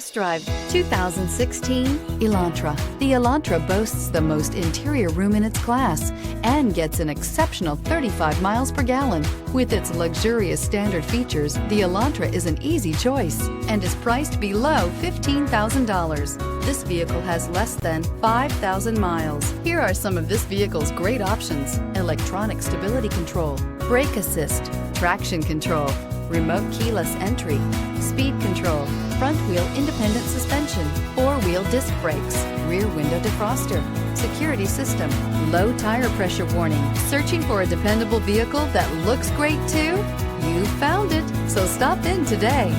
Test drive 2016 Elantra. The Elantra boasts the most interior room in its class and gets an exceptional 35 miles per gallon. With its luxurious standard features, the Elantra is an easy choice and is priced below $15,000. This vehicle has less than 5,000 miles. Here are some of this vehicle's great options: electronic stability control, brake assist, traction control, remote keyless entry, speed control, front wheel independent suspension, four-wheel disc brakes, rear window defroster, security system, low tire pressure warning. Searching for a dependable vehicle that looks great too? You found it, so stop in today.